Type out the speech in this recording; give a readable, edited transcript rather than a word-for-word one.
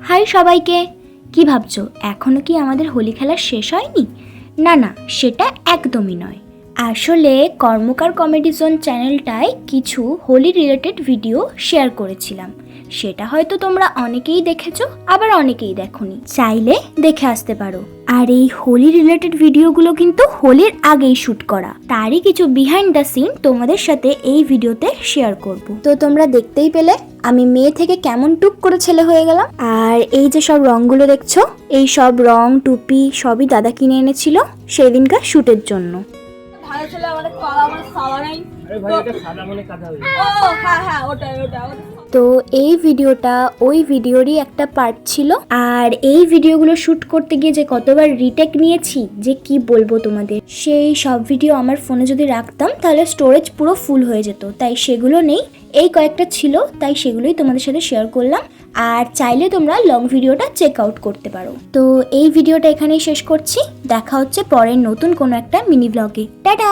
High সবাইকে। কি ভাবছো এখনো কি আমাদের হোলি খেলা শেষ হয়নি? না না, সেটা একদমই নয়। আসলে কর্মকার কমেডি জোন চ্যানেলটায় কিছু হোলি রিলেটেড ভিডিও শেয়ার করেছিলাম। সেটা হয়তো তোমরা অনেকেই দেখেছো, আবার অনেকেই দেখোনি। চাইলে দেখে আসতে পারো। আর এই হোলি রিলেটেড ভিডিওগুলো কিন্তু হোলির আগেই শ্যুট করা, তারই কিছু বিহাইন্ড দ্য সিন তোমাদের সাথে এই ভিডিওতে শেয়ার করব। তো তোমরা দেখতেই পেলে আমি মেয়ে থেকে কেমন টুক করে ছেলে হয়ে গেলাম। আর এই যে সব রংগুলো দেখছো, এই সব রং টুপি সবই দাদা কিনে এনেছিল সেই দিনকার শ্যুটের জন্য। ভালো ছেলে আমাদের কলা আমার খাওয়া নাই। আরে ভাই এটা সাদা মনে কাদা হই। ও হ্যাঁ ওটা। তো এই ভিডিওটা ওই ভিডিওরই একটা পার্ট ছিল। আর এই ভিডিওগুলো শ্যুট করতে গিয়ে যে কতবার রিটেক নিয়েছি যে কি বলবো তোমাদের। সেই সব ভিডিও আমার ফোনে যদি রাখতাম তাহলে স্টোরেজ পুরো ফুল হয়ে যেত, তাই সেগুলো নেই। এই কয়েকটা ছিল, তাই সেগুলোই তোমাদের সাথে শেয়ার করলাম। আর চাইলে তোমরা লং ভিডিওটা চেক আউট করতে পারো। তো এই ভিডিওটা এখানেই শেষ করছি। দেখা হচ্ছে পরের নতুন কোনো একটা মিনি ব্লগে। টাটা।